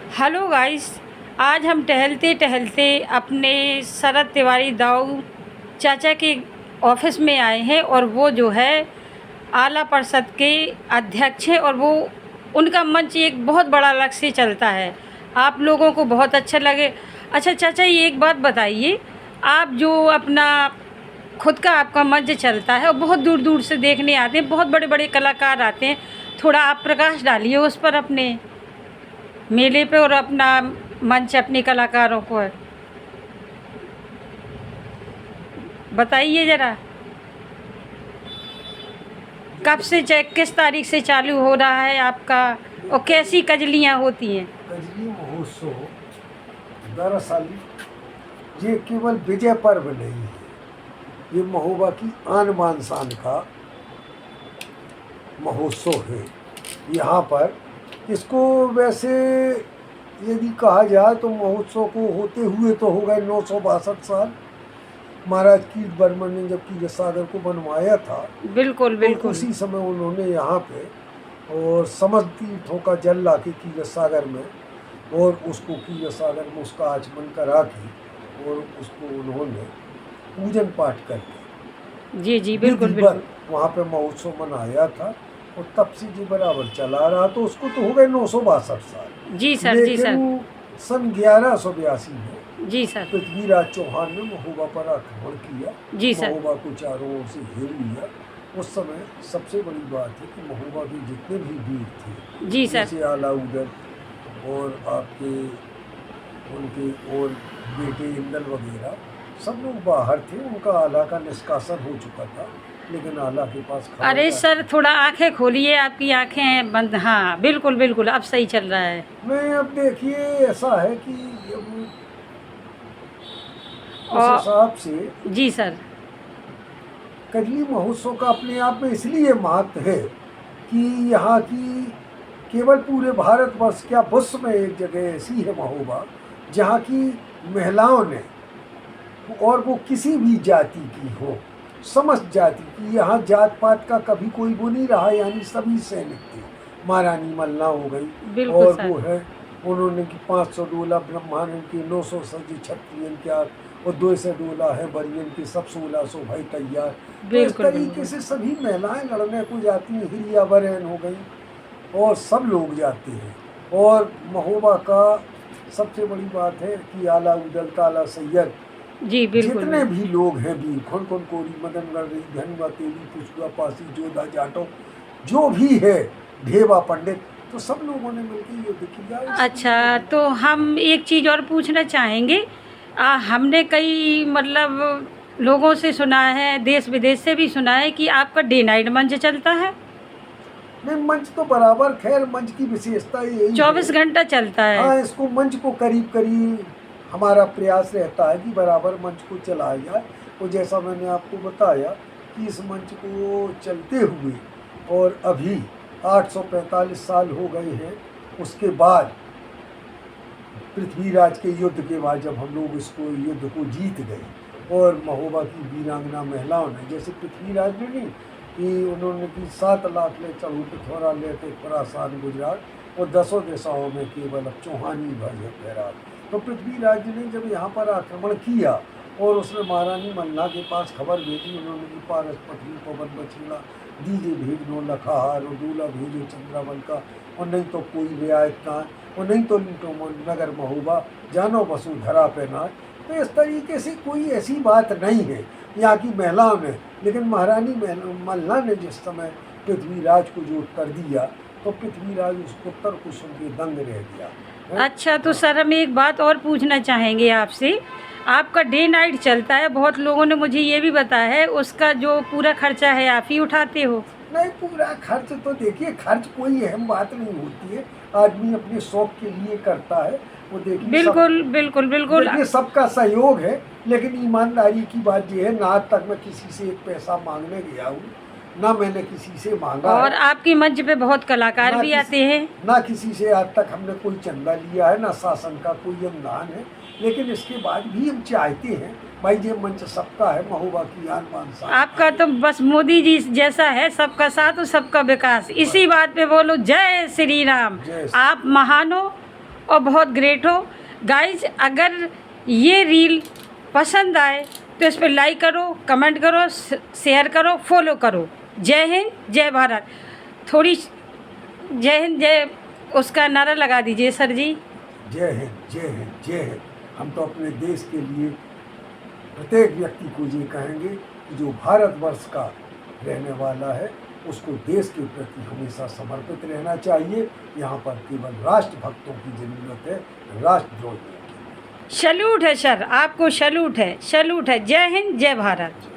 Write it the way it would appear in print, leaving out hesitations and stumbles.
Hello guys. आज हम टहलते टहलते अपने शरद तिवारी दाऊ चाचा के ऑफिस में आए हैं और वो जो है आला परिषद के अध्यक्ष हैं और वो उनका मंच एक बहुत बड़ा अलग से चलता है। आप लोगों को बहुत अच्छा लगे। अच्छा चाचा, ये एक बात बताइए, आप जो अपना खुद का आपका मंच चलता है और बहुत दूर दूर से देखने आते हैं, बहुत बड़े बड़े कलाकार आते हैं, थोड़ा आप प्रकाश डालिए उस पर अपने मेले पे और अपना मंच अपने कलाकारों को बताइए ज़रा। कब से किस तारीख से चालू हो रहा है आपका और कैसी कजलियाँ होती हैं? कजली महोत्सव दरअसल ये केवल विजय पर्व नहीं है, ये महोबा की आन बान शान का महोत्सव है। यहाँ पर इसको वैसे यदि कहा जाए तो महोत्सव को होते हुए तो हो गए 962 साल। महाराज कीर्त बर्मन ने जब कीर्त सागर को बनवाया था, बिल्कुल तो बिल्कुल। उसी समय उन्होंने यहाँ पे और समस्त तीर्थों का जल ला के कीर्त सागर में और उसको कीर्त सागर में उसका आचमन करा के और उसको उन्होंने पूजन पाठ करके जी जी बिल्कुल विधिवत बिल्कुल। वहाँ पे महोत्सव मनाया था और तब से जी बराबर चला रहा। तो उसको तो हो गए 962 साल। जी सर, जी सर। लेकिन सन 1182 में जी सर। पृथ्वीराज चौहान ने महोबा पर आक्रमण किया। जी सर। महोबा को चारों ओर से घेर लिया। उस समय सबसे बड़ी बात है कि महोबा के जितने भी वीर थे, जी सर। जैसे आलाउदर और आपके उनके और बेटे इंदल वगैरह सब लोग बाहर थे। उनका आला का निष्कासन हो चुका था, लेकिन आला के पास खबर अरे था। सर, थोड़ा आंखें खोलिए, आपकी आंखें बंद। हाँ बिल्कुल बिल्कुल, अब सही चल रहा है। नहीं, अब देखिए ऐसा है कि अब उस और हिसाब से जी सर। कजली महोत्सव का अपने आप में इसलिए महत्व है कि यहाँ की केवल पूरे भारतवर्ष क्या विश्व में एक जगह ऐसी है महोबा जहाँ की महिलाओं ने, और वो किसी भी जाति की हो, समस्त जाति की, यहाँ जात पात का कभी कोई वो नहीं रहा, यानी सभी सैनिक थे। महारानी मल्ला हो गई बिल्कुल और सर। वो है उन्होंने की 500 डोला ब्रह्मांड की, 900 सजी क्षत्रियन क्या और 200 डोला है बरियन के, सब 1600 भाई तैयार। तो इस बिल्कुल तरीके बिल्कुल। से सभी महिलाएं लड़ने को जाती हैं, हिरिया बहन हो गई और सब लोग जाते हैं। और महोबा का सबसे बड़ी बात है कि आला उदल ताला सैयद जी बिल्कुल जितने बिल्कुल। भी लोग हैं वीर, खन खन कोरी, मदनगढ़, धनुआ, तेली, पुष्पा, पासी, जोधा, जाटो, जो भी है, ढेवा, पंडित, तो सब लोगों ने मिलकर युद्ध किया। अच्छा, तो हम एक चीज़ और पूछना चाहेंगे। हमने कई मतलब लोगों से सुना है, देश विदेश से भी सुना है कि आपका डे नाइट मंच चलता है। नहीं, मंच तो बराबर, खैर मंच की विशेषता यही 24 है। घंटा चलता है। हाँ, इसको मंच को करीब करीब हमारा प्रयास रहता है कि बराबर मंच को चलाया जाए। और जैसा मैंने आपको बताया कि इस मंच को चलते हुए और अभी 845 साल हो गए हैं। उसके बाद पृथ्वीराज के युद्ध के बाद जब हम लोग इसको युद्ध को जीत गए और महोबा की वीरांगना महिलाओं ने, जैसे पृथ्वीराज ने नहीं कि उन्होंने की 7 लाख ले चढ़ू पिथौरा लेके खुरासान गुजरात और 10 दिशाओं में केवल अब चौहानी भाई है पैराग। तो पृथ्वीराज ने जब यहाँ पर आक्रमण किया और उसने महारानी मल्ला के पास खबर भेजी, उन्होंने की पारस पथरी पवन बछड़ा दीजे भेज नो लखाहार और दूल्हा भेजो चंद्रावल का, और नहीं तो कोई रियायत ना, और नहीं तो लूटो नगर महोबा जानो वसुधरा पे नाच। तो इस तरीके से कोई ऐसी बात नहीं है यहाँ की महिलाओं ने, लेकिन महारानी मल्ला ने जिस समय पृथ्वीराज को जो कर दिया तो पृथ्वीराज उस उत्तर को सुन के दंग रह गया। अच्छा, तो सर हम एक बात और पूछना चाहेंगे आपसे। आपका डे नाइट चलता है, बहुत लोगों ने मुझे ये भी बताया है, उसका जो पूरा खर्चा है आप ही उठाते हो? नहीं, पूरा खर्च तो देखिए, खर्च कोई अहम बात नहीं होती है, आदमी अपने शौक के लिए करता है। वो देखिए बिल्कुल बिल्कुल बिल्कुल। देखिए सबका सहयोग है, लेकिन ईमानदारी की बात यह है, ना आज तक मैं किसी से एक पैसा मांगने गया हूँ, ना मैंने किसी से मांगा और है। आपकी मंच पे बहुत कलाकार भी आते हैं। ना किसी से आज तक हमने कोई चंदा लिया है, ना शासन का कोई अनुदान है। लेकिन इसके बाद भी हम चाहते हैं भाई ये मंच सबका है, महोबा की आन बान शान। आपका तो बस मोदी जी जैसा है, सबका साथ और सबका विकास। इसी बात पे बोलो जय श्री राम। जय श्री आप महान हो और बहुत ग्रेट हो। गाइज अगर ये रील पसंद आए तो इस पर लाइक करो, कमेंट करो, शेयर करो, फॉलो करो। जय हिंद, जय भारत। थोड़ी जय हिंद जय उसका नारा लगा दीजिए सर जी। जय हिंद, जय हिंद, जय हिंद। हम तो अपने देश के लिए प्रत्येक व्यक्ति को ये कहेंगे कि जो भारतवर्ष का रहने वाला है उसको देश के प्रति हमेशा समर्पित रहना चाहिए। यहाँ पर केवल राष्ट्रभक्तों की ज़रूरत है, राष्ट्रद्रोहियों की। सैल्यूट है सर, आपको सैल्यूट है, सैल्यूट है। जय हिंद, जय भारत।